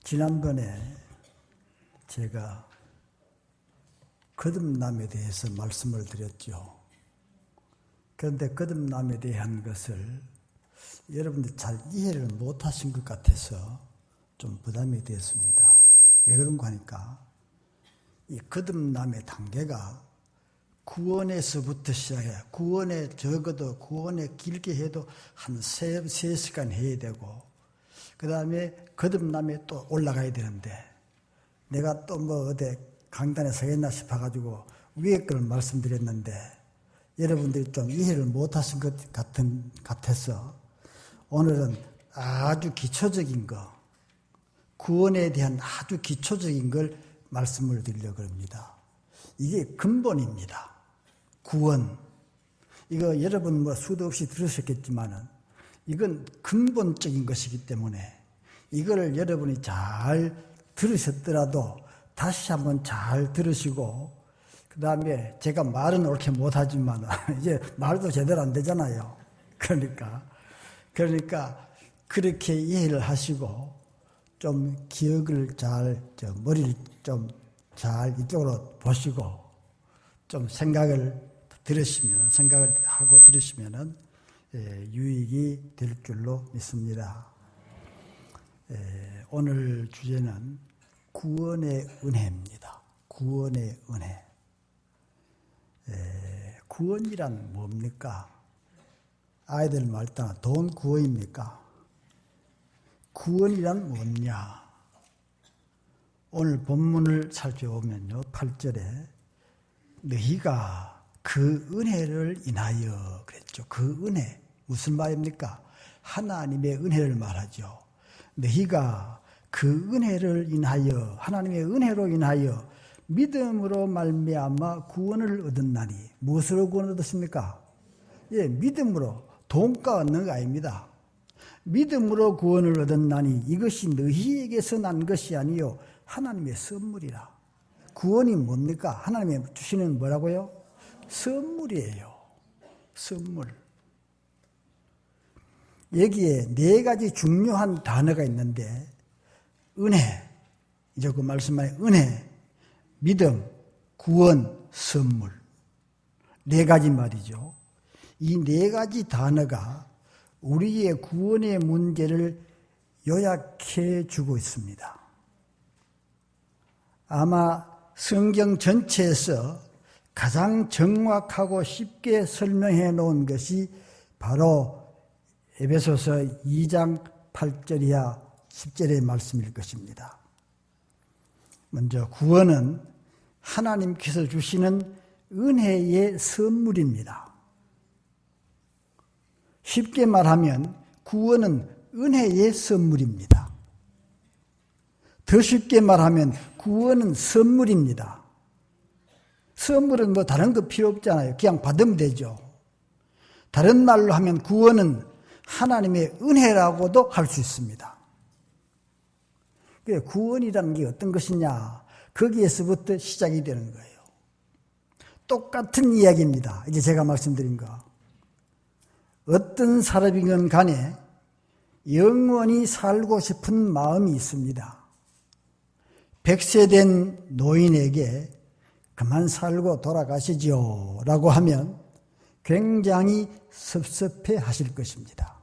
지난번에 제가 거듭남에 대해서 말씀을 드렸죠. 그런데 거듭남에 대한 것을 여러분들이 잘 이해를 못하신 것 같아서 좀 부담이 되었습니다. 왜 그런가 하니까 이 거듭남의 단계가 구원에서부터 시작해 구원에 적어도 구원에 길게 해도 한 3시간 해야 되고 그 다음에 거듭남에 또 올라가야 되는데 내가 또 뭐 어디 강단에 서겠나 싶어가지고 위에 걸 말씀드렸는데 여러분들이 좀 이해를 못하신 것 같아서 오늘은 아주 기초적인 거 구원에 대한 아주 기초적인 걸 말씀을 드리려고 합니다. 이게 근본입니다. 구원. 이거 여러분 뭐 수도 없이 들으셨겠지만은 이건 근본적인 것이기 때문에 이거를 여러분이 잘 들으셨더라도 다시 한번 잘 들으시고 그 다음에 제가 말은 옳게 못하지만 이제 말도 제대로 안 되잖아요. 그러니까 그렇게 이해를 하시고 좀 기억을 잘 머리를 좀 잘 이쪽으로 보시고 좀 생각을 하고 들으시면은 유익이 될 줄로 믿습니다. 오늘 주제는 구원의 은혜입니다. 구원의 은혜. 구원이란 뭡니까? 아이들 말따라 돈 구원입니까? 구원이란 뭐냐? 오늘 본문을 살펴보면요. 8절에 너희가 그 은혜를 인하여 그랬죠. 그 은혜. 무슨 말입니까? 하나님의 은혜를 말하죠. 너희가 그 은혜를 인하여 하나님의 은혜로 인하여 믿음으로 말미암아 구원을 얻었나니 무엇으로 구원을 얻었습니까? 예, 믿음으로 돈가 얻는 거 아닙니다. 믿음으로 구원을 얻었나니 이것이 너희에게서 난 것이 아니요 하나님의 선물이라. 구원이 뭡니까? 하나님이 주시는 뭐라고요? 선물이에요. 선물. 여기에 4가지 중요한 단어가 있는데 은혜, 이제 그 말씀만에 은혜, 믿음, 구원, 선물. 4가지 말이죠. 이 4가지 단어가 우리의 구원의 문제를 요약해 주고 있습니다. 아마 성경 전체에서 가장 정확하고 쉽게 설명해 놓은 것이 바로 에베소서 2장 8절 이하 10절의 말씀일 것입니다. 먼저 구원은 하나님께서 주시는 은혜의 선물입니다. 쉽게 말하면 구원은 은혜의 선물입니다. 더 쉽게 말하면 구원은 선물입니다. 선물은 뭐 다른 거 필요 없잖아요. 그냥 받으면 되죠. 다른 말로 하면 구원은 하나님의 은혜라고도 할 수 있습니다. 구원이라는 게 어떤 것이냐? 거기에서부터 시작이 되는 거예요. 똑같은 이야기입니다. 이제 제가 말씀드린 거. 어떤 사람이건 간에 영원히 살고 싶은 마음이 있습니다. 100세 된 노인에게 그만 살고 돌아가시지요 라고 하면 굉장히 섭섭해 하실 것입니다.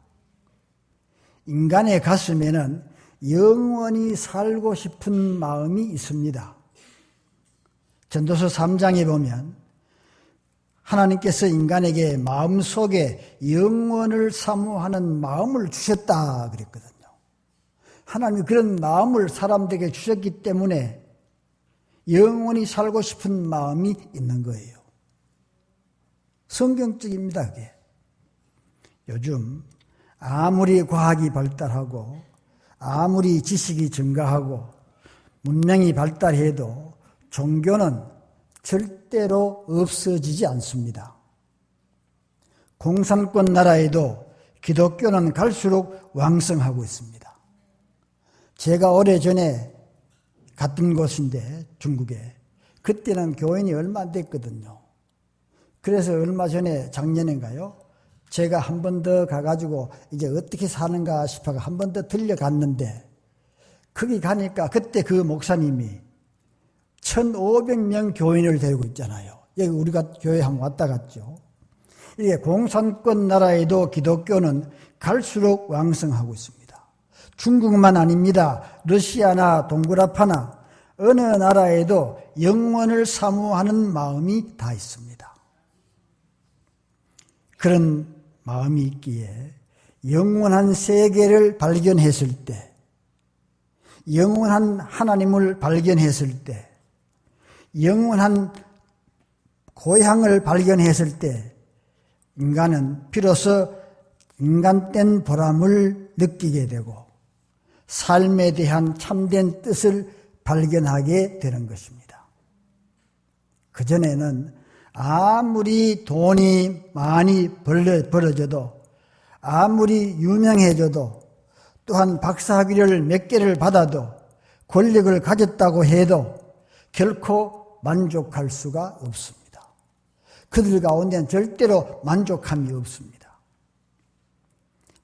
인간의 가슴에는 영원히 살고 싶은 마음이 있습니다. 전도서 3장에 보면 하나님께서 인간에게 마음속에 영원을 사모하는 마음을 주셨다 그랬거든요. 하나님이 그런 마음을 사람들에게 주셨기 때문에 영원히 살고 싶은 마음이 있는 거예요. 성경적입니다, 그게. 요즘 아무리 과학이 발달하고 아무리 지식이 증가하고 문명이 발달해도 종교는 절대로 없어지지 않습니다. 공산권 나라에도 기독교는 갈수록 왕성하고 있습니다. 제가 오래전에 갔던 곳인데 중국에 그때는 교인이 얼마 안 됐거든요. 그래서 얼마 전에 작년인가요? 제가 한 번 더 가가지고 이제 어떻게 사는가 싶어서 한 번 더 들려갔는데 거기 가니까 그때 그 목사님이 1,500명 교인을 데리고 있잖아요. 여기 우리가 교회 한번 왔다 갔죠. 이게 공산권 나라에도 기독교는 갈수록 왕성하고 있습니다. 중국만 아닙니다. 러시아나 동그라파나 어느 나라에도 영원을 사모하는 마음이 다 있습니다. 그런 마음이 있기에 영원한 세계를 발견했을 때, 영원한 하나님을 발견했을 때, 영원한 고향을 발견했을 때 인간은 비로소 인간된 보람을 느끼게 되고 삶에 대한 참된 뜻을 발견하게 되는 것입니다. 그전에는 아무리 돈이 많이 벌어져도, 아무리 유명해져도, 또한 박사학위를 몇 개를 받아도, 권력을 가졌다고 해도 결코 만족할 수가 없습니다. 그들 가운데는 절대로 만족함이 없습니다.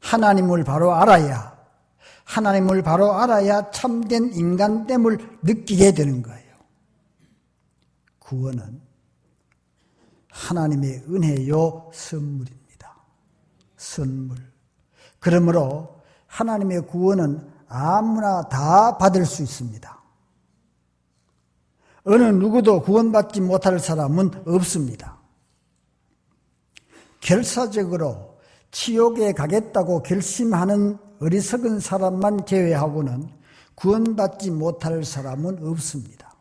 하나님을 바로 알아야 참된 인간됨을 느끼게 되는 거예요. 구원은 하나님의 은혜요 선물입니다. 선물. 그러므로 하나님의 구원은 아무나 다 받을 수 있습니다. 어느 누구도 구원받지 못할 사람은 없습니다. 결사적으로 지옥에 가겠다고 결심하는 어리석은 사람만 제외하고는 구원받지 못할 사람은 없습니다.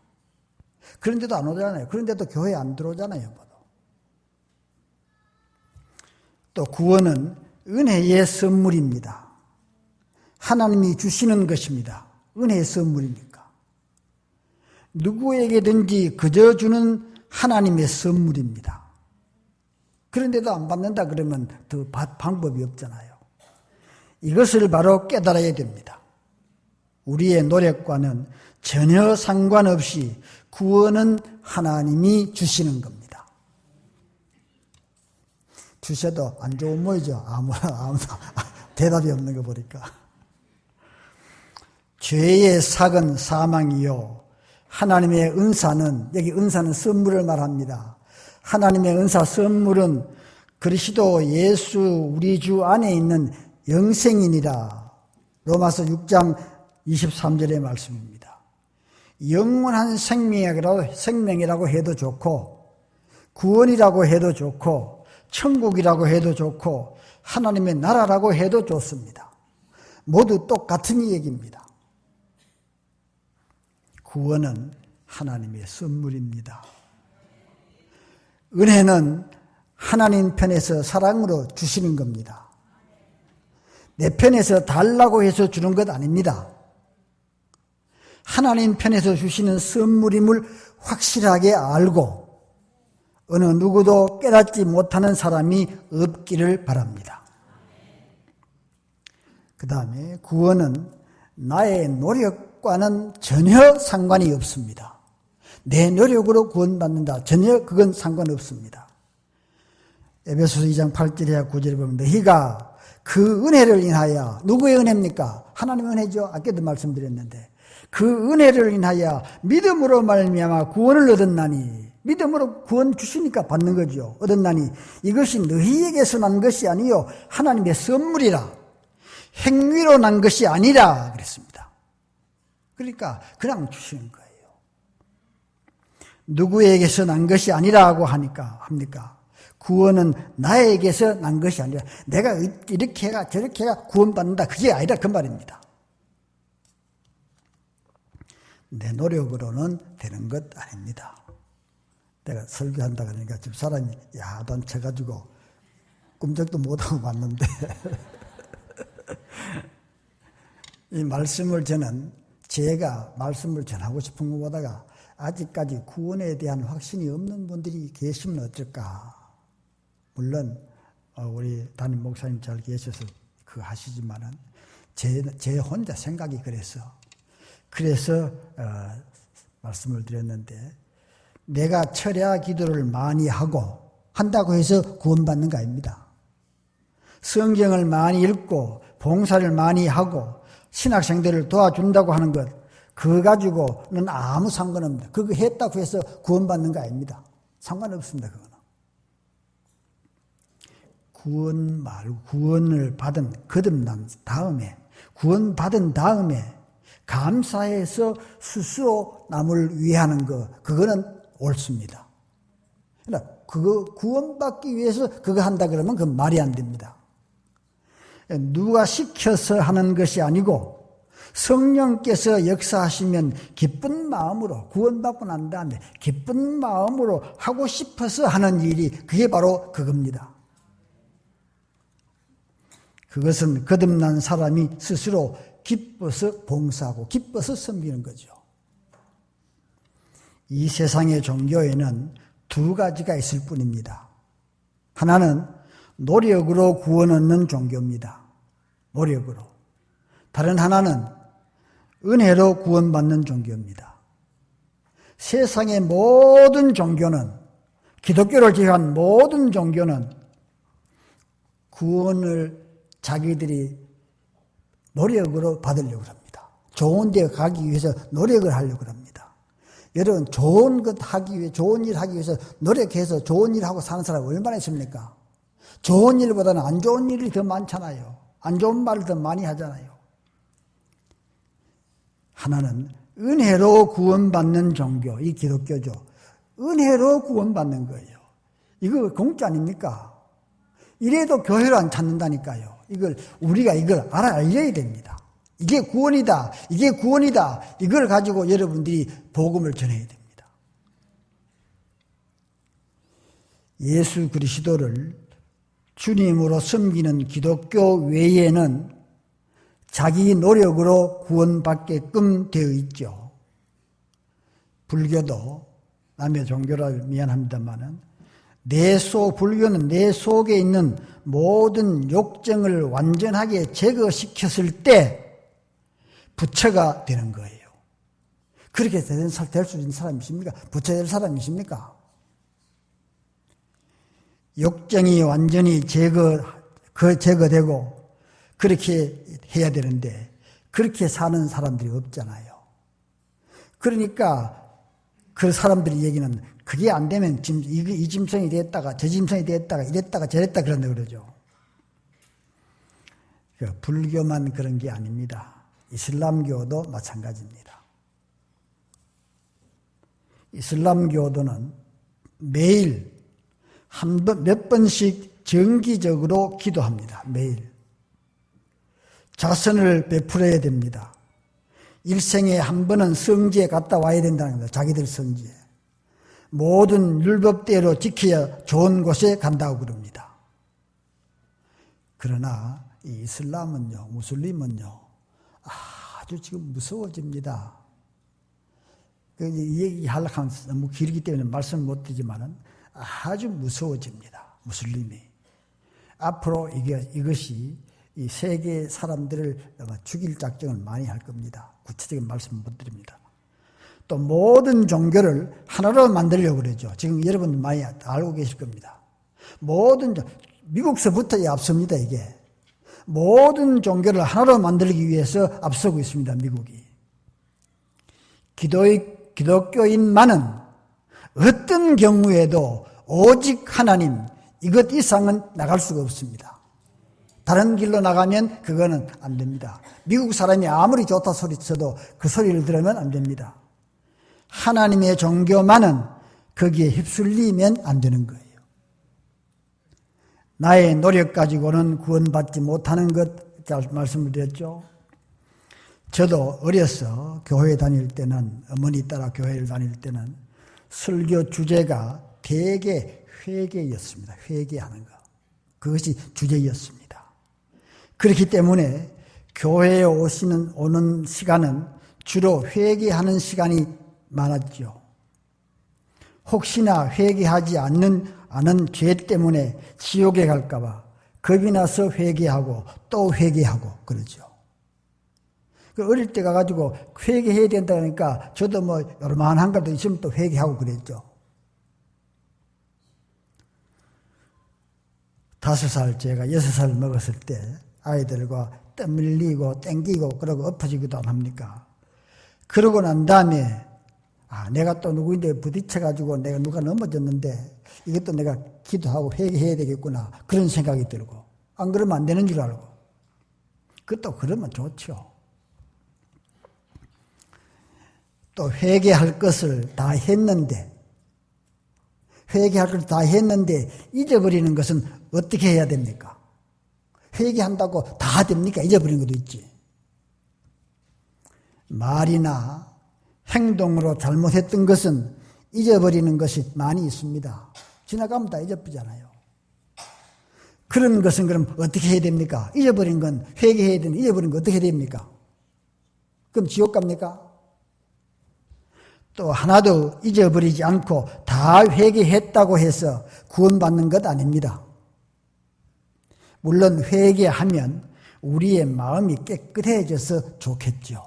그런데도 안 오잖아요. 그런데도 교회 안 들어오잖아요. 또 구원은 은혜의 선물입니다. 하나님이 주시는 것입니다. 은혜의 선물이니까. 누구에게든지 그저 주는 하나님의 선물입니다. 그런데도 안 받는다 그러면 더 방법이 없잖아요. 이것을 바로 깨달아야 됩니다. 우리의 노력과는 전혀 상관없이 구원은 하나님이 주시는 겁니다. 주셔도 안 좋은 모이죠. 아무나 대답이 없는 거 보니까. 죄의 삭은 사망이요. 하나님의 은사는, 여기 은사는 선물을 말합니다. 하나님의 은사 선물은 그리스도 예수 우리 주 안에 있는 영생이니라. 로마서 6장 23절의 말씀입니다. 영원한 생명이라고 해도 좋고, 구원이라고 해도 좋고, 천국이라고 해도 좋고, 하나님의 나라라고 해도 좋습니다. 모두 똑같은 얘기입니다. 구원은 하나님의 선물입니다. 은혜는 하나님 편에서 사랑으로 주시는 겁니다. 내 편에서 달라고 해서 주는 것 아닙니다. 하나님 편에서 주시는 선물임을 확실하게 알고 어느 누구도 깨닫지 못하는 사람이 없기를 바랍니다. 그 다음에 구원은 나의 노력과는 전혀 상관이 없습니다. 내 노력으로 구원받는다. 전혀 그건 상관없습니다. 에베소서 2장 8절에 9절에 보면 너희가 그 은혜를 인하여, 누구의 은혜입니까? 하나님의 은혜죠. 아까도 말씀드렸는데 그 은혜를 인하여 믿음으로 말미암아 구원을 얻었나니, 믿음으로 구원 주시니까 받는 거죠. 얻었나니 이것이 너희에게서 난 것이 아니요 하나님의 선물이라. 행위로 난 것이 아니라 그랬습니다. 그러니까 그냥 주시는 거예요. 누구에게서 난 것이 아니라고 합니까? 구원은 나에게서 난 것이 아니라 내가 이렇게 해가 저렇게 해가 구원받는다, 그게 아니라 그 말입니다. 내 노력으로는 되는 것 아닙니다. 내가 설교한다 그러니까 집 사람이 야단쳐가지고 꿈쩍도 못하고 왔는데 이 말씀을 저는 제가 말씀을 전하고 싶은 것보다가 아직까지 구원에 대한 확신이 없는 분들이 계시면 어쩔까. 물론 우리 담임 목사님 잘 계셔서 그거 하시지만은 제 혼자 생각이 그래서 말씀을 드렸는데, 내가 철야 기도를 많이 한다고 해서 구원받는 거 아닙니다. 성경을 많이 읽고 봉사를 많이 하고 신학생들을 도와준다고 하는 것, 그거 가지고는 아무 상관없습니다. 그거 했다고 해서 구원받는 거 아닙니다. 상관없습니다. 그거는. 구원 말고 구원을 받은 거듭난 다음에, 구원받은 다음에 감사해서 스스로 남을 위하는 거, 그거는 옳습니다. 그러나 그거 구원받기 위해서 그거 한다 그러면 그건 말이 안 됩니다. 누가 시켜서 하는 것이 아니고 성령께서 역사하시면 기쁜 마음으로, 구원받고 난 다음에 기쁜 마음으로 하고 싶어서 하는 일이 그게 바로 그겁니다. 그것은 거듭난 사람이 스스로 기뻐서 봉사하고 기뻐서 섬기는 거죠. 이 세상의 종교에는 두 가지가 있을 뿐입니다. 하나는 노력으로 구원 얻는 종교입니다. 노력으로. 다른 하나는 은혜로 구원받는 종교입니다. 세상의 모든 종교는, 기독교를 제외한 모든 종교는 구원을 자기들이 노력으로 받으려고 합니다. 좋은 데 가기 위해서 노력을 하려고 합니다. 여러분, 좋은 것 하기 위해, 좋은 일 하기 위해서 노력해서 좋은 일 하고 사는 사람 얼마나 있습니까? 좋은 일보다는 안 좋은 일이 더 많잖아요. 안 좋은 말을 더 많이 하잖아요. 하나는 은혜로 구원받는 종교, 이 기독교죠. 은혜로 구원받는 거예요. 이거 공짜 아닙니까? 이래도 교회를 안 찾는다니까요. 우리가 이걸 알아야 됩니다. 이게 구원이다. 이게 구원이다. 이걸 가지고 여러분들이 복음을 전해야 됩니다. 예수 그리스도를 주님으로 섬기는 기독교 외에는 자기 노력으로 구원받게끔 되어 있죠. 불교도, 남의 종교라 미안합니다만은, 불교는 내 속에 있는 모든 욕정을 완전하게 제거시켰을 때 부처가 되는 거예요. 그렇게 될 수 있는 사람이십니까? 부처 될 사람이십니까? 욕정이 완전히 제거되고 그렇게 해야 되는데 그렇게 사는 사람들이 없잖아요. 그러니까 그 사람들이 얘기는 그게 안 되면 이 짐승이 됐다가 저 짐승이 됐다가 이랬다가 저랬다 그런다 그러죠. 불교만 그런 게 아닙니다. 이슬람교도 마찬가지입니다. 이슬람교도는 매일 몇 번씩 정기적으로 기도합니다. 매일. 자선을 베풀어야 됩니다. 일생에 한 번은 성지에 갔다 와야 된다는 겁니다. 자기들 성지에. 모든 율법대로 지켜야 좋은 곳에 간다고 그럽니다. 그러나 이 이슬람은요, 무슬림은요, 아주 지금 무서워집니다. 이 얘기 하려고 하면 너무 길기 때문에 말씀을 못 드리지만은 아주 무서워집니다. 무슬림이. 앞으로 이것이 이 세계 사람들을 죽일 작정을 많이 할 겁니다. 구체적인 말씀을 못 드립니다. 또 모든 종교를 하나로 만들려고 그러죠. 지금 여러분들 많이 알고 계실 겁니다. 미국서부터 앞섭니다, 이게. 모든 종교를 하나로 만들기 위해서 앞서고 있습니다, 미국이. 기독교인만은 어떤 경우에도 오직 하나님, 이것 이상은 나갈 수가 없습니다. 다른 길로 나가면 그거는 안 됩니다. 미국 사람이 아무리 좋다 소리쳐도 그 소리를 들으면 안 됩니다. 하나님의 종교만은 거기에 휩쓸리면 안 되는 거예요. 나의 노력 가지고는 구원받지 못하는 것 말씀을 드렸죠. 저도 어려서 교회 다닐 때는, 어머니 따라 교회를 다닐 때는 설교 주제가 대개 회개였습니다. 회개하는 것. 그것이 주제였습니다. 그렇기 때문에 교회에 오는 시간은 주로 회개하는 시간이 많았죠. 혹시나 회개하지 않은 죄 때문에 지옥에 갈까봐 겁이 나서 회개하고 또 회개하고 그러죠. 어릴 때 가가지고 회개해야 된다니까 저도 요만한 것도 있으면 또 회개하고 그랬죠. 5살 제가 6살 먹었을 때 아이들과 떠밀리고 땡기고 그러고 엎어지기도 안 합니까? 그러고 난 다음에 내가 또 누구인데 부딪혀가지고 내가 누가 넘어졌는데 이것도 내가 기도하고 회개해야 되겠구나 그런 생각이 들고 안 그러면 안 되는 줄 알고 그것도 그러면 좋죠. 또 회개할 것을 다 했는데 잊어버리는 것은 어떻게 해야 됩니까? 회개한다고 다 됩니까? 잊어버리는 것도 있지. 말이나 행동으로 잘못했던 것은 잊어버리는 것이 많이 있습니다. 지나가면 다 잊어버리잖아요. 그런 것은 그럼 어떻게 해야 됩니까? 잊어버린 건 회개해야 되는데 잊어버린 건 어떻게 해야 됩니까? 그럼 지옥 갑니까? 또 하나도 잊어버리지 않고 다 회개했다고 해서 구원받는 것 아닙니다. 물론 회개하면 우리의 마음이 깨끗해져서 좋겠죠.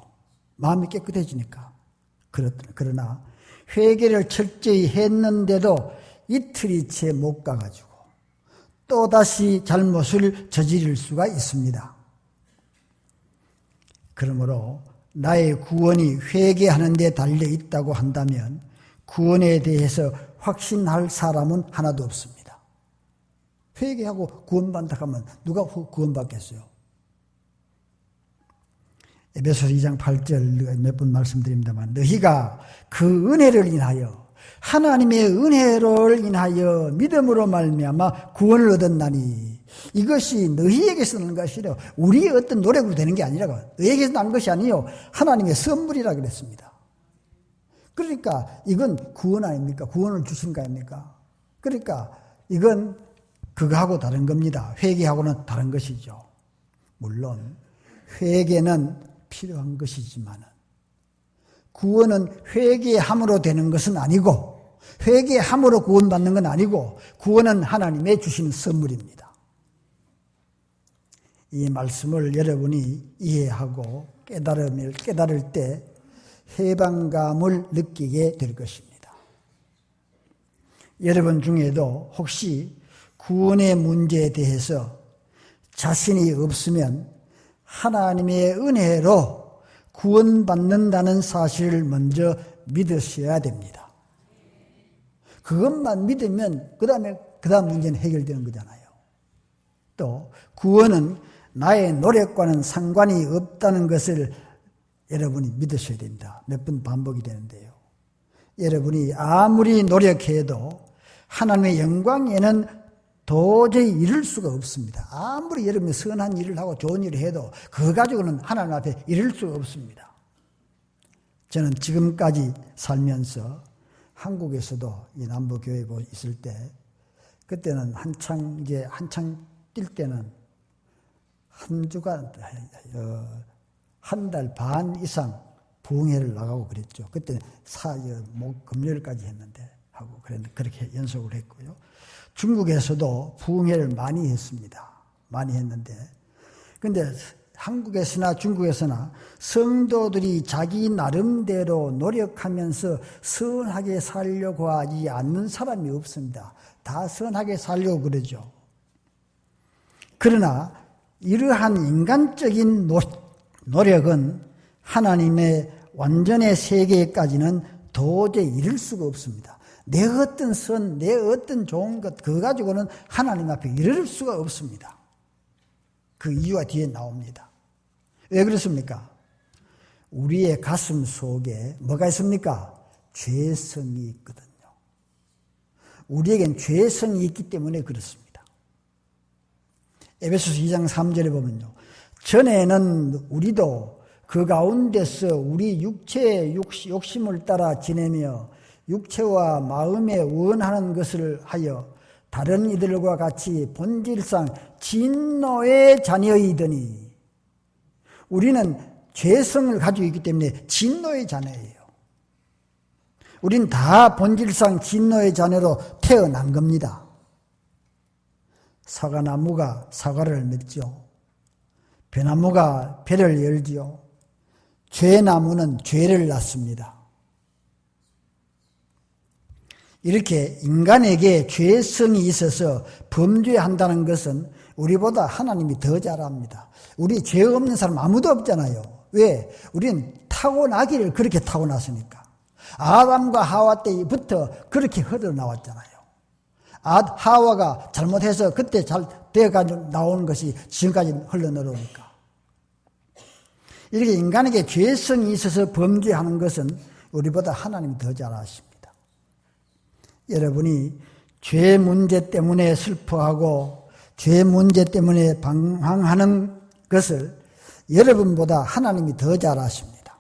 마음이 깨끗해지니까. 그러나 회개를 철저히 했는데도 이틀이 채 못 가가지고 또다시 잘못을 저지를 수가 있습니다. 그러므로 나의 구원이 회개하는 데 달려 있다고 한다면 구원에 대해서 확신할 사람은 하나도 없습니다. 회개하고 구원받는다 하면 누가 구원받겠어요? 에베소서 2장 8절 몇 번 말씀드립니다만 너희가 그 은혜를 인하여 하나님의 은혜를 인하여 믿음으로 말미암아 구원을 얻었나니 이것이 너희에게서 난 것이 아니라 우리의 어떤 노력으로 되는 게 아니라고 너희에게서 난 것이 아니요 하나님의 선물이라 그랬습니다. 그러니까 이건 구원 아닙니까? 구원을 주신 거 아닙니까? 그러니까 이건 그거하고 다른 겁니다. 회개하고는 다른 것이죠. 물론 회개는 필요한 것이지만 구원은 회개함으로 되는 것은 아니고 회개함으로 구원받는 건 아니고 구원은 하나님의 주시는 선물입니다. 이 말씀을 여러분이 이해하고 깨달을 때 해방감을 느끼게 될 것입니다. 여러분 중에도 혹시 구원의 문제에 대해서 자신이 없으면 하나님의 은혜로 구원받는다는 사실을 먼저 믿으셔야 됩니다. 그것만 믿으면 그 다음 문제는 해결되는 거잖아요. 또 구원은 나의 노력과는 상관이 없다는 것을 여러분이 믿으셔야 됩니다. 몇 번 반복이 되는데요. 여러분이 아무리 노력해도 하나님의 영광에는 도저히 이룰 수가 없습니다. 아무리 여러분이 선한 일을 하고 좋은 일을 해도 그거 가지고는 하나님 앞에 이룰 수가 없습니다. 저는 지금까지 살면서 한국에서도 이 남부교회 있을 때 그때는 한창 뛸 때는 한 주간 한 달 반 이상 부흥회를 나가고 그랬죠. 그때는 금요일까지 했는데 하고 그렇게 연속을 했고요. 중국에서도 부흥회를 많이 했습니다. 많이 했는데 근데 한국에서나 중국에서나 성도들이 자기 나름대로 노력하면서 선하게 살려고 하지 않는 사람이 없습니다. 다 선하게 살려고 그러죠. 그러나 이러한 인간적인 노력은 하나님의 완전의 세계까지는 도저히 이룰 수가 없습니다. 내 어떤 내 어떤 좋은 것 그거 가지고는 하나님 앞에 이를 수가 없습니다. 그 이유가 뒤에 나옵니다. 왜 그렇습니까? 우리의 가슴 속에 뭐가 있습니까? 죄성이 있거든요. 우리에겐 죄성이 있기 때문에 그렇습니다. 에베소서 2장 3절에 보면요. 전에는 우리도 그 가운데서 우리 육체의 욕심을 따라 지내며 육체와 마음에 원하는 것을 하여 다른 이들과 같이 본질상 진노의 자녀이더니 우리는 죄성을 가지고 있기 때문에 진노의 자녀예요. 우린 다 본질상 진노의 자녀로 태어난 겁니다. 사과나무가 사과를 맺죠. 벼나무가 벼를 열지요. 죄나무는 죄를 낳습니다. 이렇게 인간에게 죄성이 있어서 범죄한다는 것은 우리보다 하나님이 더 잘 압니다. 우리 죄 없는 사람 아무도 없잖아요. 왜? 우리는 타고나기를 그렇게 타고났으니까. 아담과 하와 때부터 그렇게 흘러 나왔잖아요. 하와가 잘못해서 그때 잘 되어가지고 나오는 것이 지금까지 흘러내려오니까. 이렇게 인간에게 죄성이 있어서 범죄하는 것은 우리보다 하나님이 더 잘 아십니다. 여러분이 죄 문제 때문에 슬퍼하고 죄 문제 때문에 방황하는 것을 여러분보다 하나님이 더 잘 아십니다.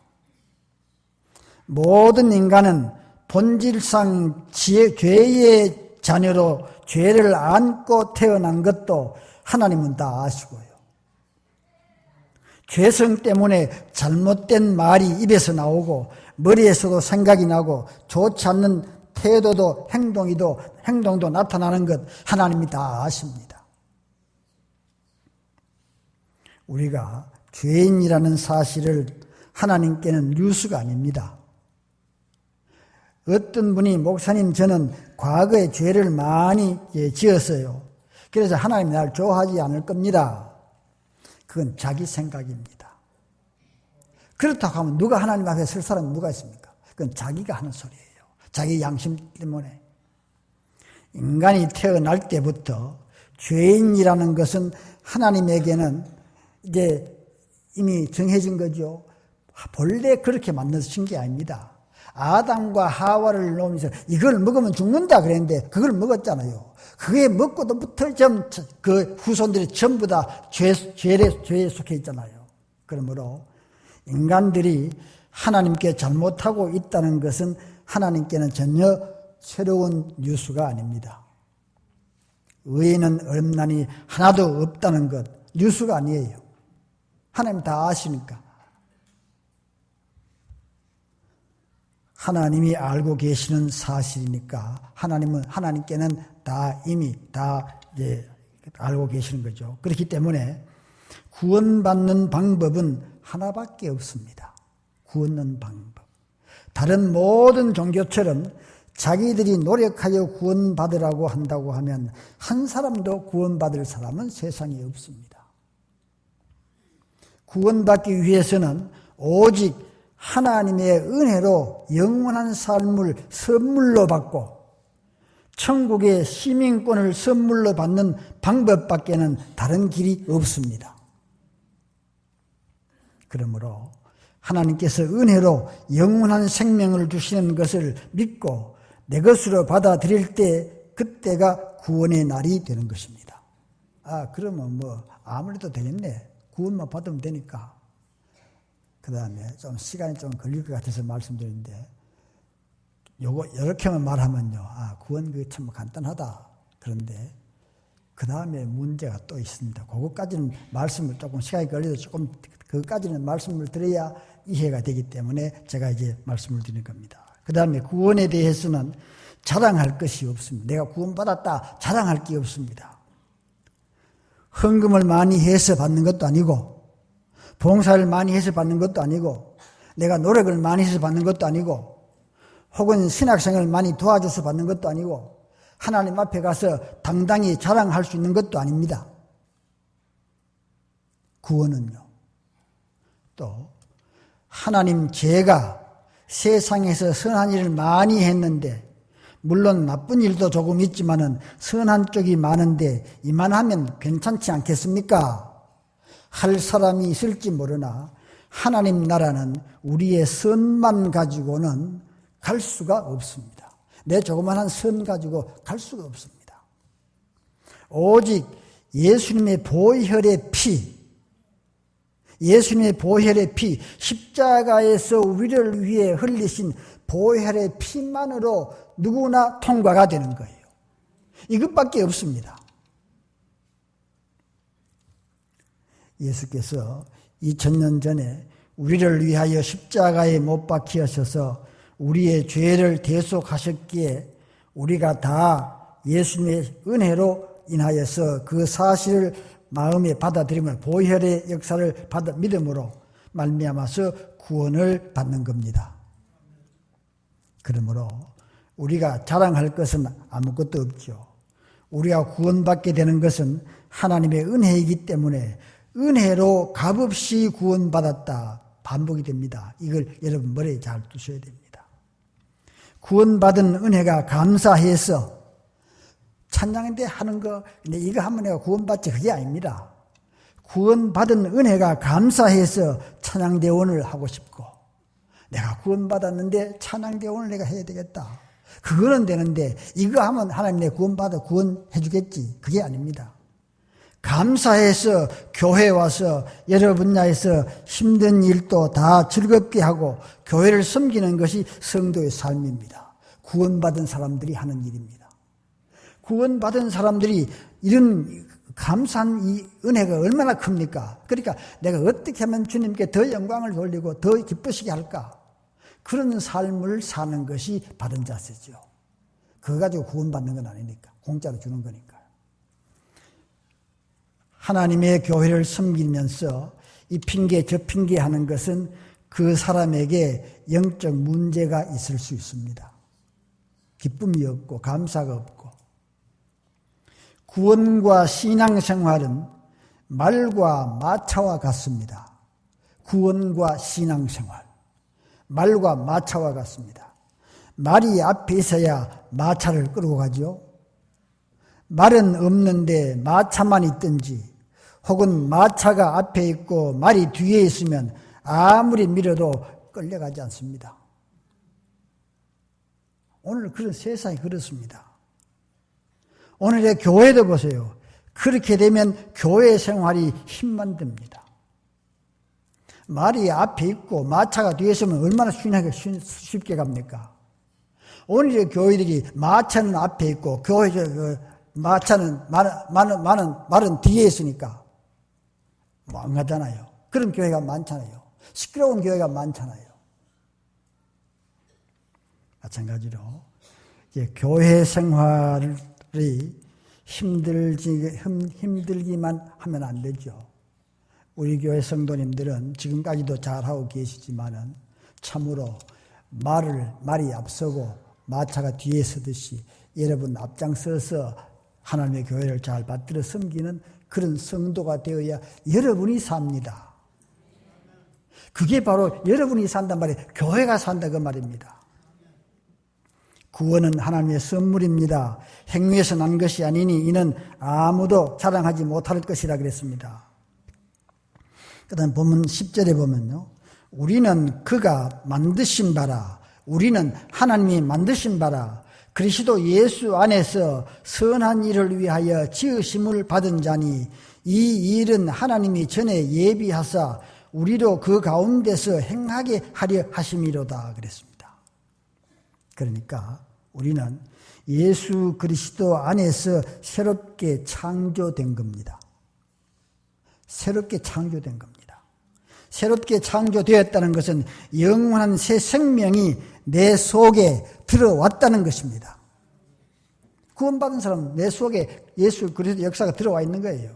모든 인간은 본질상 죄의 자녀로 죄를 안고 태어난 것도 하나님은 다 아시고요. 죄성 때문에 잘못된 말이 입에서 나오고 머리에서도 생각이 나고 좋지 않는 태도도 행동도 나타나는 것 하나님이 다 아십니다. 우리가 죄인이라는 사실을 하나님께는 뉴스가 아닙니다. 어떤 분이 목사님 저는 과거에 죄를 많이 지었어요. 그래서 하나님이 나를 좋아하지 않을 겁니다. 그건 자기 생각입니다. 그렇다고 하면 누가 하나님 앞에 설 사람이 누가 있습니까? 그건 자기가 하는 소리예요. 자기 양심 때문에. 인간이 태어날 때부터 죄인이라는 것은 하나님에게는 이제 이미 정해진 거죠. 본래 그렇게 만드신 게 아닙니다. 아담과 하와를 놓으면서 이걸 먹으면 죽는다 그랬는데 그걸 먹었잖아요. 그게 먹고도부터 그 후손들이 전부 다 죄에 속해 있잖아요. 그러므로 인간들이 하나님께 잘못하고 있다는 것은 하나님께는 전혀 새로운 뉴스가 아닙니다. 의인은 어렵나니 하나도 없다는 것 뉴스가 아니에요. 하나님 다 아시니까. 하나님이 알고 계시는 사실이니까 하나님께는 다 이미 다 알고 계시는 거죠. 그렇기 때문에 구원받는 방법은 하나밖에 없습니다. 구원받는 방법. 다른 모든 종교처럼 자기들이 노력하여 구원받으라고 한다고 하면 한 사람도 구원받을 사람은 세상에 없습니다. 구원받기 위해서는 오직 하나님의 은혜로 영원한 삶을 선물로 받고 천국의 시민권을 선물로 받는 방법밖에는 다른 길이 없습니다. 그러므로 하나님께서 은혜로 영원한 생명을 주시는 것을 믿고 내 것으로 받아들일 때 그때가 구원의 날이 되는 것입니다. 그러면 아무래도 되겠네. 구원만 받으면 되니까. 그 다음에 좀 시간이 좀 걸릴 것 같아서 말씀드리는데 이렇게만 말하면요. 구원 그게 참 간단하다. 그런데 그 다음에 문제가 또 있습니다. 그것까지는 말씀을 조금 시간이 걸려도 조금 그것까지는 말씀을 드려야 이해가 되기 때문에 제가 이제 말씀을 드리는 겁니다. 그 다음에 구원에 대해서는 자랑할 것이 없습니다. 내가 구원받았다 자랑할 게 없습니다. 헌금을 많이 해서 받는 것도 아니고 봉사를 많이 해서 받는 것도 아니고 내가 노력을 많이 해서 받는 것도 아니고 혹은 신학생을 많이 도와줘서 받는 것도 아니고 하나님 앞에 가서 당당히 자랑할 수 있는 것도 아닙니다. 구원은요. 또 하나님 제가 세상에서 선한 일을 많이 했는데 물론 나쁜 일도 조금 있지만은 선한 쪽이 많은데 이만하면 괜찮지 않겠습니까? 할 사람이 있을지 모르나 하나님 나라는 우리의 선만 가지고는 갈 수가 없습니다. 내 조그마한 선 가지고 갈 수가 없습니다. 오직 예수님의 보혈의 피, 십자가에서 우리를 위해 흘리신 보혈의 피만으로 누구나 통과가 되는 거예요. 이것밖에 없습니다. 예수께서 2000년 전에 우리를 위하여 십자가에 못 박히셔서 우리의 죄를 대속하셨기에 우리가 다 예수님의 은혜로 인하여서 그 사실을 마음에 받아들이면 보혈의 역사를 받아 믿음으로 말미암아서 구원을 받는 겁니다. 그러므로 우리가 자랑할 것은 아무것도 없죠. 우리가 구원받게 되는 것은 하나님의 은혜이기 때문에 은혜로 값없이 구원받았다 반복이 됩니다. 이걸 여러분 머리에 잘 두셔야 됩니다. 구원받은 은혜가 감사해서 찬양인데 하는 거, 근데 이거 하면 내가 구원받지 그게 아닙니다. 구원받은 은혜가 감사해서 찬양대원을 하고 싶고 내가 구원받았는데 찬양대원을 내가 해야 되겠다. 그거는 되는데 이거 하면 하나님 내 구원받아 구원해 주겠지. 그게 아닙니다. 감사해서 교회에 와서 여러 분야에서 힘든 일도 다 즐겁게 하고 교회를 섬기는 것이 성도의 삶입니다. 구원받은 사람들이 하는 일입니다. 구원받은 사람들이 이런 감사한 이 은혜가 얼마나 큽니까? 그러니까 내가 어떻게 하면 주님께 더 영광을 돌리고 더 기쁘시게 할까? 그런 삶을 사는 것이 바른 자세죠. 그거 가지고 구원받는 건 아니니까. 공짜로 주는 거니까요. 하나님의 교회를 섬기면서 이 핑계 저 핑계 하는 것은 그 사람에게 영적 문제가 있을 수 있습니다. 기쁨이 없고 감사가 없고. 구원과 신앙생활은 말과 마차와 같습니다. 구원과 신앙생활. 말과 마차와 같습니다. 말이 앞에 있어야 마차를 끌고 가죠. 말은 없는데 마차만 있든지 혹은 마차가 앞에 있고 말이 뒤에 있으면 아무리 밀어도 끌려가지 않습니다. 오늘 그런 세상이 그렇습니다. 오늘의 교회도 보세요. 그렇게 되면 교회 생활이 힘만 듭니다. 말이 앞에 있고 마차가 뒤에 있으면 얼마나 쉽게 갑니까? 오늘의 교회들이 마차는 앞에 있고 교회 마차는 말은 뒤에 있으니까 뭐 안 가잖아요. 그런 교회가 많잖아요. 시끄러운 교회가 많잖아요. 마찬가지로 이제 교회 생활이 힘들기만 하면 안 되죠. 우리 교회 성도님들은 지금까지도 잘하고 계시지만은 참으로 말이 앞서고 마차가 뒤에 서듯이 여러분 앞장서서 하나님의 교회를 잘 받들어 섬기는 그런 성도가 되어야 여러분이 삽니다. 그게 바로 여러분이 산단 말이에요. 교회가 산다 그 말입니다. 구원은 하나님의 선물입니다. 행위에서 난 것이 아니니 이는 아무도 자랑하지 못할 것이라 그랬습니다. 그 다음 보면 10절에 보면요. 우리는 그가 만드신 바라, 우리는 하나님이 만드신 바라, 그리스도 예수 안에서 선한 일을 위하여 지으심을 받은 자니 이 일은 하나님이 전에 예비하사 우리로 그 가운데서 행하게 하려 하심이로다 그랬습니다. 그러니까 우리는 예수 그리스도 안에서 새롭게 창조된 겁니다. 새롭게 창조된 겁니다. 새롭게 창조되었다는 것은 영원한 새 생명이 내 속에 들어왔다는 것입니다. 구원받은 사람은 내 속에 예수 그리스도 역사가 들어와 있는 거예요.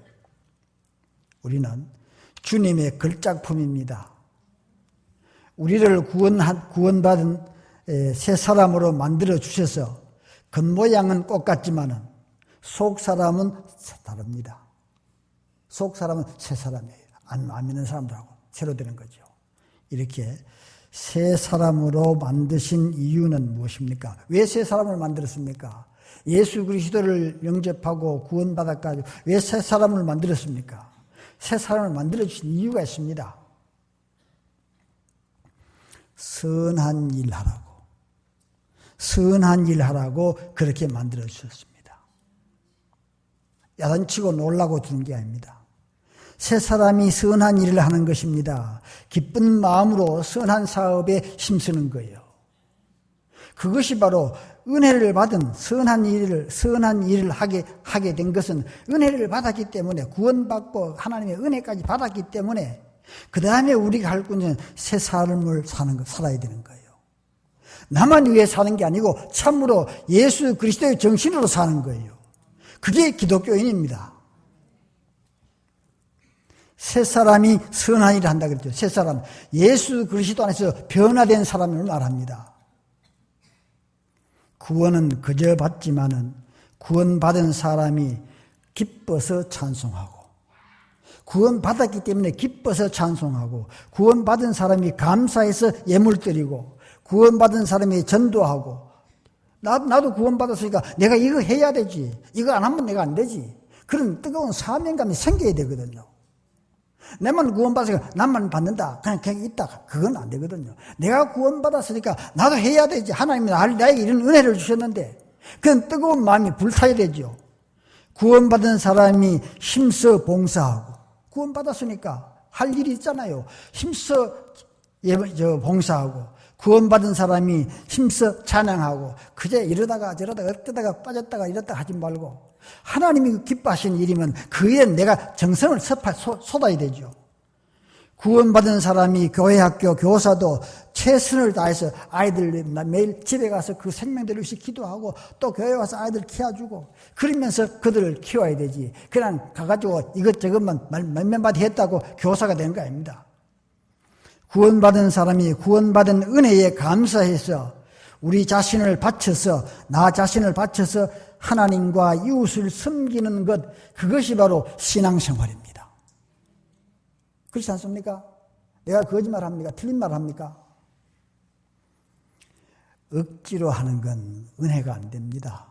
우리는 주님의 걸작품입니다. 우리를 구원받은 새 사람으로 만들어 주셔서 겉모양은 똑같지만은 속 사람은 다릅니다. 속 사람은 새 사람이에요. 안 믿는 사람들하고 새로 되는 거죠. 이렇게 새 사람으로 만드신 이유는 무엇입니까? 왜 새 사람을 만들었습니까? 예수 그리스도를 영접하고 구원받아가지고 왜 새 사람을 만들었습니까? 새 사람을 만들어주신 이유가 있습니다. 선한 일 하라고. 선한 일 하라고 그렇게 만들어주셨습니다. 야단치고 놀라고 주는 게 아닙니다. 새 사람이 선한 일을 하는 것입니다. 기쁜 마음으로 선한 사업에 힘쓰는 거예요. 그것이 바로 은혜를 받은 선한 일을 하게 된 것은 은혜를 받았기 때문에 구원받고 하나님의 은혜까지 받았기 때문에 그 다음에 우리가 할 것은 새 삶을 살아야 되는 거예요. 나만 위해 사는 게 아니고 참으로 예수 그리스도의 정신으로 사는 거예요. 그게 기독교인입니다. 새 사람이 선한 일을 한다 그랬죠. 새 사람, 예수 그리스도 안에서 변화된 사람을 말합니다. 구원은 그저 받지만은 구원받은 사람이 기뻐서 찬송하고, 구원받았기 때문에 기뻐서 찬송하고, 구원받은 사람이 감사해서 예물 드리고, 구원받은 사람이 전도하고, 나도 구원받았으니까 내가 이거 해야 되지. 이거 안 하면 내가 안 되지. 그런 뜨거운 사명감이 생겨야 되거든요. 내만 구원받았으니까 나만 받는다. 그냥 있다가. 그건 안 되거든요. 내가 구원받았으니까 나도 해야 되지. 하나님이 나에게 이런 은혜를 주셨는데, 그런 뜨거운 마음이 불타야 되죠. 구원받은 사람이 힘써 봉사하고, 구원받았으니까 할 일이 있잖아요. 힘써 봉사하고, 구원받은 사람이 힘써 찬양하고, 그저 이러다가 저러다가 어쩌다가 빠졌다가 이랬다가 하지 말고, 하나님이 기뻐하시는 일이면 그에 내가 정성을 쏟아야 되죠. 구원받은 사람이 교회 학교 교사도 최선을 다해서 아이들 매일 집에 가서 그 생명들을 위해서 기도하고, 또 교회 와서 아이들 키워주고, 그러면서 그들을 키워야 되지. 그냥 가가지고 이것저것만 몇몇 마디 했다고 교사가 되는 거 아닙니다. 구원받은 사람이 구원받은 은혜에 감사해서 우리 자신을 바쳐서, 나 자신을 바쳐서 하나님과 이웃을 섬기는 것, 그것이 바로 신앙생활입니다. 그렇지 않습니까? 내가 거짓말 합니까? 틀린 말 합니까? 억지로 하는 건 은혜가 안 됩니다.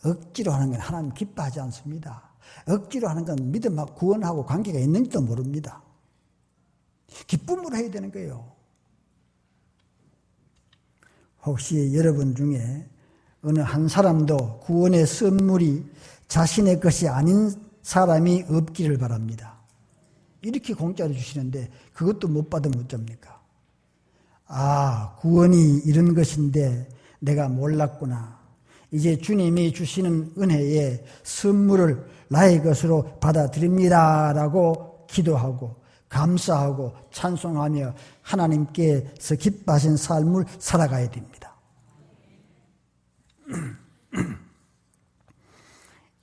억지로 하는 건 하나님 기뻐하지 않습니다. 억지로 하는 건 믿음하고 구원하고 관계가 있는지도 모릅니다. 기쁨으로 해야 되는 거예요. 혹시 여러분 중에 어느 한 사람도 구원의 선물이 자신의 것이 아닌 사람이 없기를 바랍니다. 이렇게 공짜로 주시는데 그것도 못 받으면 어쩝니까? 아, 구원이 이런 것인데 내가 몰랐구나. 이제 주님이 주시는 은혜의 선물을 나의 것으로 받아들입니다라고 기도하고 감사하고 찬송하며 하나님께서 기뻐하신 삶을 살아가야 됩니다.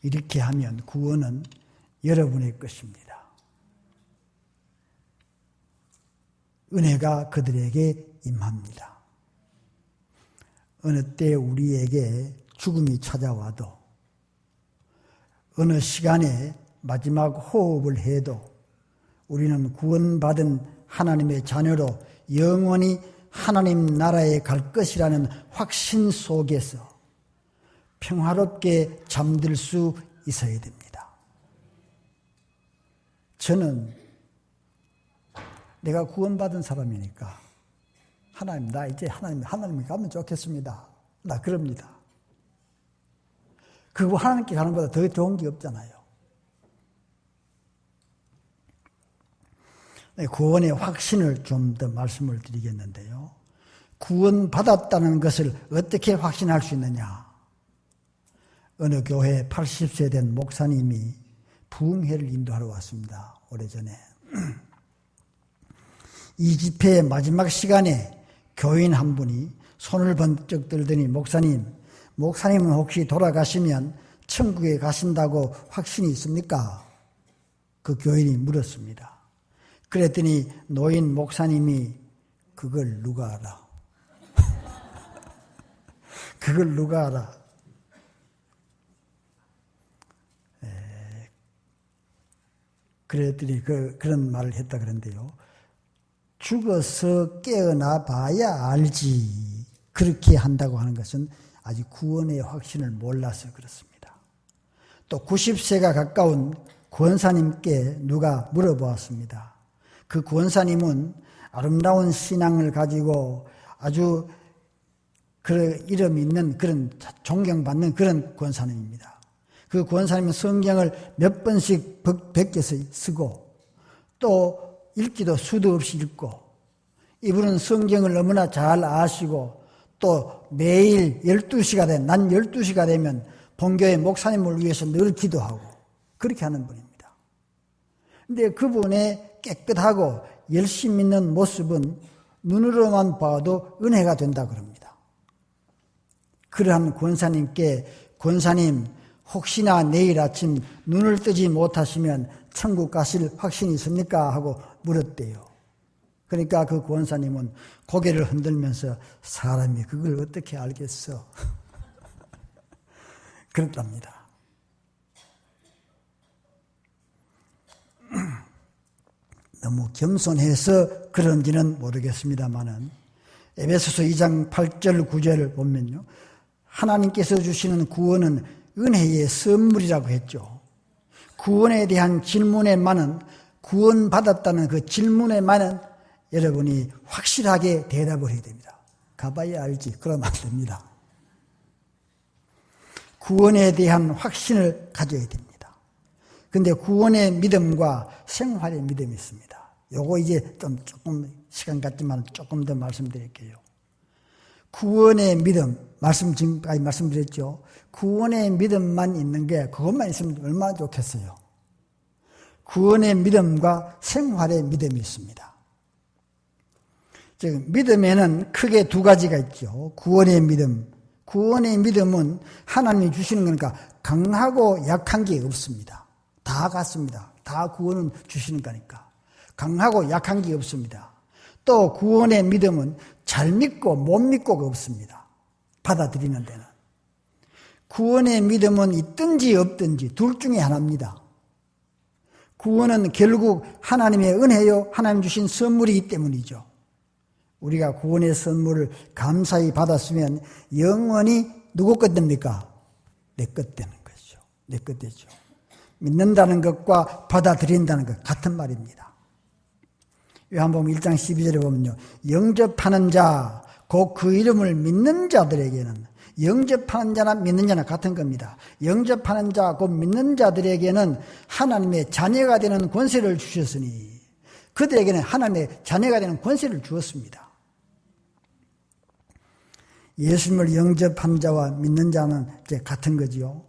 이렇게 하면 구원은 여러분의 것입니다. 은혜가 그들에게 임합니다. 어느 때 우리에게 죽음이 찾아와도, 어느 시간에 마지막 호흡을 해도 우리는 구원받은 하나님의 자녀로 영원히 하나님 나라에 갈 것이라는 확신 속에서 평화롭게 잠들 수 있어야 됩니다. 저는 내가 구원받은 사람이니까 하나님, 나 이제 하나님이 가면 좋겠습니다. 나 그럽니다. 그거 하나님께 가는 것보다 더 좋은 게 없잖아요. 구원의 확신을 좀 더 말씀을 드리겠는데요. 구원받았다는 것을 어떻게 확신할 수 있느냐? 어느 교회 80세 된 목사님이 부흥회를 인도하러 왔습니다. 오래전에. 이 집회의 마지막 시간에 교인 한 분이 손을 번쩍 들더니 목사님은 혹시 돌아가시면 천국에 가신다고 확신이 있습니까? 그 교인이 물었습니다. 그랬더니 노인 목사님이 그걸 누가 알아? 그걸 누가 알아? 그랬더니 그런 말을 했다 그런데요. 죽어서 깨어나 봐야 알지. 그렇게 한다고 하는 것은 아직 구원의 확신을 몰라서 그렇습니다. 또 90세가 가까운 권사님께 누가 물어보았습니다. 그 권사님은 아름다운 신앙을 가지고 아주 그 이름 있는 그런 존경받는 그런 권사님입니다. 그 권사님은 성경을 몇 번씩 베껴서 쓰고 또 읽기도 수도 없이 읽고, 이분은 성경을 너무나 잘 아시고 또 매일 12시가 난 12시가 되면 본교회 목사님을 위해서 늘 기도하고 그렇게 하는 분입니다. 그런데 그분의 깨끗하고 열심히 있는 모습은 눈으로만 봐도 은혜가 된다 그럽니다. 그러한 권사님께 권사님 혹시나 내일 아침 눈을 뜨지 못하시면 천국 가실 확신이 있습니까? 하고 물었대요. 그러니까 그 권사님은 고개를 흔들면서 사람이 그걸 어떻게 알겠어? 그렇답니다. 너무 겸손해서 그런지는 모르겠습니다만은 에베소서 2장 8절 9절을 보면요, 하나님께서 주시는 구원은 은혜의 선물이라고 했죠. 구원에 대한 질문에만은, 구원받았다는 그 질문에만은 여러분이 확실하게 대답을 해야 됩니다. 가봐야 알지, 그러면 안 됩니다. 구원에 대한 확신을 가져야 됩니다. 근데 구원의 믿음과 생활의 믿음이 있습니다. 요거 이제 조금 시간 같지만 조금 더 말씀드릴게요. 구원의 믿음, 지금까지 말씀드렸죠. 구원의 믿음만 있는 게, 그것만 있으면 얼마나 좋겠어요. 구원의 믿음과 생활의 믿음이 있습니다. 즉, 믿음에는 크게 두 가지가 있죠. 구원의 믿음. 구원의 믿음은 하나님이 주시는 거니까 강하고 약한 게 없습니다. 다 같습니다. 다 구원은 주시는 거니까. 강하고 약한 게 없습니다. 또 구원의 믿음은 잘 믿고 못 믿고가 없습니다. 받아들이는 데는. 구원의 믿음은 있든지 없든지 둘 중에 하나입니다. 구원은 결국 하나님의 은혜요, 하나님 주신 선물이기 때문이죠. 우리가 구원의 선물을 감사히 받았으면 영원히 누구 것 됩니까? 내 것 되는 것이죠. 내 것 되죠. 믿는다는 것과 받아들인다는 것 같은 말입니다. 요한복음 1장 12절에 보면요, 영접하는 자, 곧 그 이름을 믿는 자들에게는, 영접하는 자나 믿는 자나 같은 겁니다. 영접하는 자, 곧 믿는 자들에게는 하나님의 자녀가 되는 권세를 주셨으니, 그들에게는 하나님의 자녀가 되는 권세를 주었습니다. 예수님을 영접한 자와 믿는 자는 이제 같은 거지요.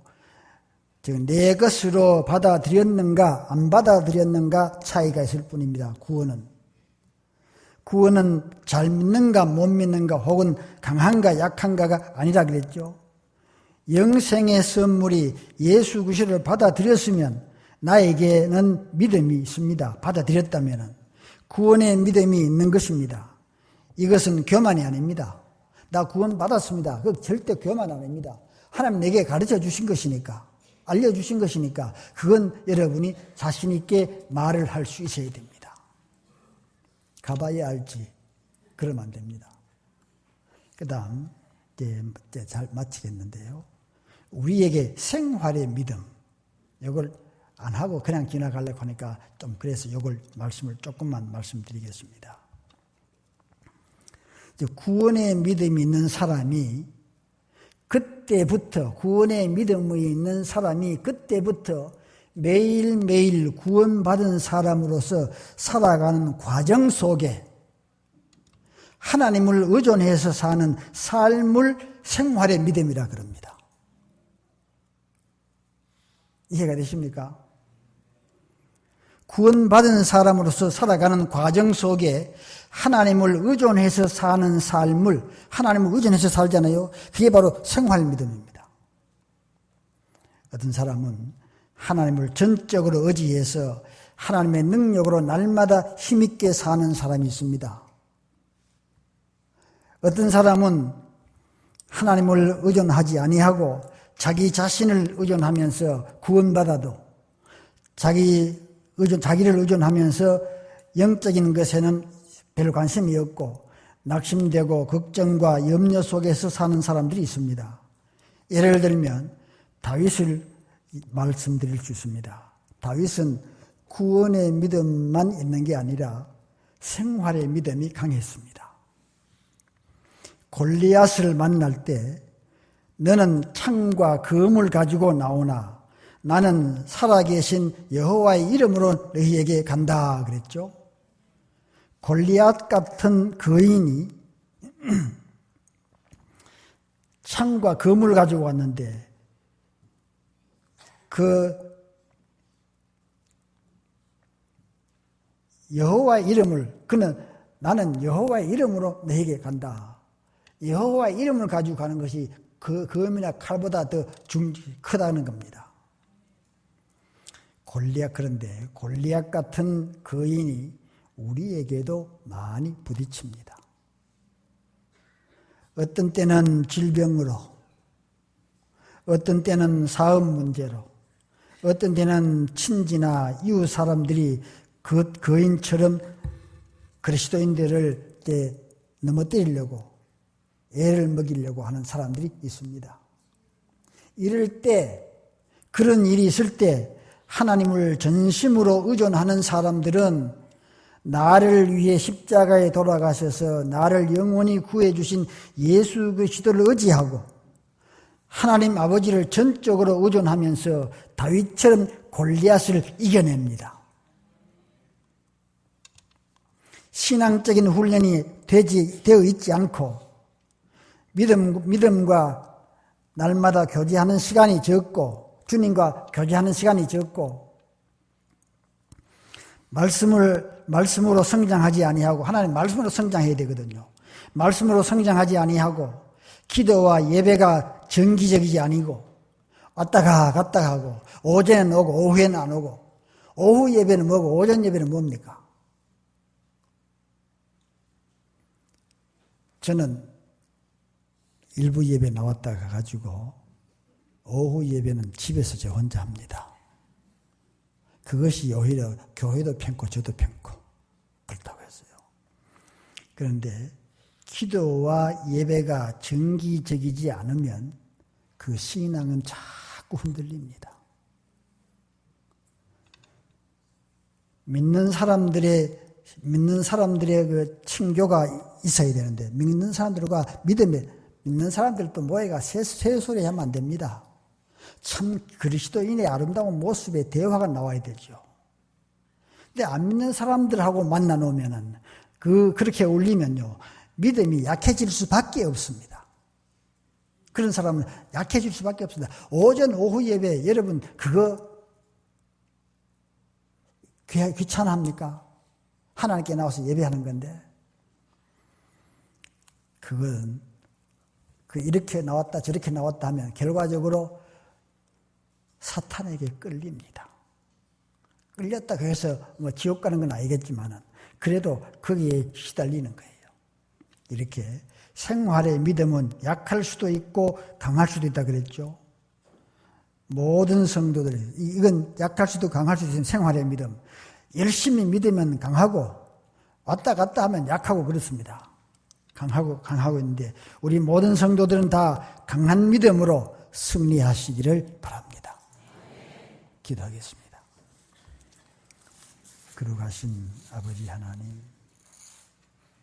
즉, 내 것으로 받아들였는가 안 받아들였는가 차이가 있을 뿐입니다. 구원은 잘 믿는가 못 믿는가 혹은 강한가 약한가가 아니라 그랬죠. 영생의 선물이 예수 그리스도를 받아들였으면 나에게는 믿음이 있습니다. 받아들였다면 구원의 믿음이 있는 것입니다. 이것은 교만이 아닙니다. 나 구원 받았습니다. 그 절대 교만 아닙니다. 하나님 내게 가르쳐 주신 것이니까, 알려주신 것이니까 그건 여러분이 자신 있게 말을 할 수 있어야 됩니다. 가봐야 알지. 그러면 안 됩니다. 그 다음 이제 잘 마치겠는데요. 우리에게 생활의 믿음, 이걸 안 하고 그냥 지나가려고 하니까 좀 그래서 이걸 말씀을 조금만 말씀드리겠습니다. 구원의 믿음이 있는 사람이 그때부터, 구원의 믿음이 있는 사람이 그때부터 매일매일 구원받은 사람으로서 살아가는 과정 속에 하나님을 의존해서 사는 삶을 생활의 믿음이라 그럽니다. 이해가 되십니까? 구원받은 사람으로서 살아가는 과정 속에 하나님을 의존해서 사는 삶을, 하나님을 의존해서 살잖아요. 그게 바로 생활 믿음입니다. 어떤 사람은 하나님을 전적으로 의지해서 하나님의 능력으로 날마다 힘있게 사는 사람이 있습니다. 어떤 사람은 하나님을 의존하지 아니하고 자기 자신을 의존하면서 구원받아도 자기를 의존하면서 영적인 것에는 별 관심이 없고 낙심되고 걱정과 염려 속에서 사는 사람들이 있습니다. 예를 들면 다윗을 말씀드릴 수 있습니다. 다윗은 구원의 믿음만 있는 게 아니라 생활의 믿음이 강했습니다. 골리앗을 만날 때 너는 창과 검을 가지고 나오나 나는 살아계신 여호와의 이름으로 너희에게 간다 그랬죠. 골리앗 같은 거인이 창과 검을 가지고 왔는데 그 여호와의 이름을, 나는 여호와의 이름으로 너에게 간다. 여호와의 이름을 가지고 가는 것이 그 검이나 칼보다 더 크다는 겁니다. 그런데 골리앗 같은 거인이 우리에게도 많이 부딪힙니다. 어떤 때는 질병으로, 어떤 때는 사업 문제로, 어떤 때는 친지나 이웃 사람들이 그 거인처럼 그리스도인들을 넘어뜨리려고, 애를 먹이려고 하는 사람들이 있습니다. 이럴 때, 그런 일이 있을 때 하나님을 전심으로 의존하는 사람들은 나를 위해 십자가에 돌아가셔서 나를 영원히 구해주신 예수 그리스도를 의지하고 하나님 아버지를 전적으로 의존하면서 다윗처럼 골리앗을 이겨냅니다. 신앙적인 훈련이 되어 있지 않고 믿음과 날마다 교제하는 시간이 적고 주님과 교제하는 시간이 적고 말씀으로 성장하지 아니하고 하나님 말씀으로 성장해야 되거든요. 말씀으로 성장하지 아니하고 기도와 예배가 정기적이지 아니고 왔다가 갔다 하고 오전에는 오고 오후에는 안 오고 오후 예배는 뭐고 오전 예배는 뭡니까? 저는 일부 예배 나왔다가 가가지고 오후 예배는 집에서 저 혼자 합니다. 그것이 오히려 교회도 편고 저도 편고 그렇다고 했어요. 그런데 기도와 예배가 정기적이지 않으면 그 신앙은 자꾸 흔들립니다. 믿는 사람들의 그 친교가 있어야 되는데 믿는 사람들과 믿는 사람들도 모여가 새소리 하면 안 됩니다. 참 그리스도인의 아름다운 모습의 대화가 나와야 되죠. 근데 안 믿는 사람들하고 만나 놓으면은 그렇게 울리면요 믿음이 약해질 수밖에 없습니다. 그런 사람은 약해질 수밖에 없습니다. 오전 오후 예배 여러분 그거 귀찮합니까? 하나님께 나와서 예배하는 건데 그건 이렇게 나왔다 저렇게 나왔다 하면 결과적으로 사탄에게 끌립니다. 끌렸다 그래서 지옥 가는 건 아니겠지만은 그래도 거기에 시달리는 거예요. 이렇게 생활의 믿음은 약할 수도 있고 강할 수도 있다 그랬죠. 모든 성도들 이건 약할 수도 강할 수도 있는 생활의 믿음. 열심히 믿으면 강하고 왔다 갔다 하면 약하고 그렇습니다. 강하고 있는데 우리 모든 성도들은 다 강한 믿음으로 승리하시기를 바랍니다. 기도하겠습니다. 거룩하신 아버지 하나님,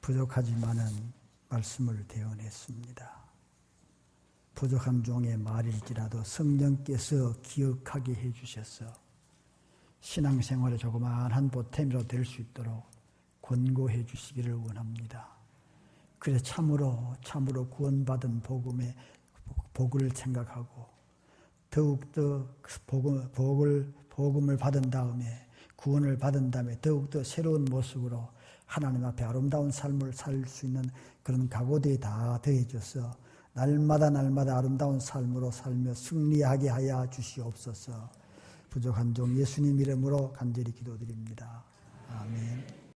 부족하지만은 말씀을 대언했습니다. 부족한 종의 말일지라도 성령께서 기억하게 해주셔서 신앙생활에 조그마한 보탬이라도 될 수 있도록 권고해 주시기를 원합니다. 그래 참으로 구원받은 복을 생각하고 더욱더 복음을 받은 다음에 구원을 받은 다음에 더욱더 새로운 모습으로 하나님 앞에 아름다운 삶을 살 수 있는 그런 각오들이 다 더해져서 날마다 아름다운 삶으로 살며 승리하게 하여 주시옵소서. 부족한 종 예수님 이름으로 간절히 기도드립니다. 아멘.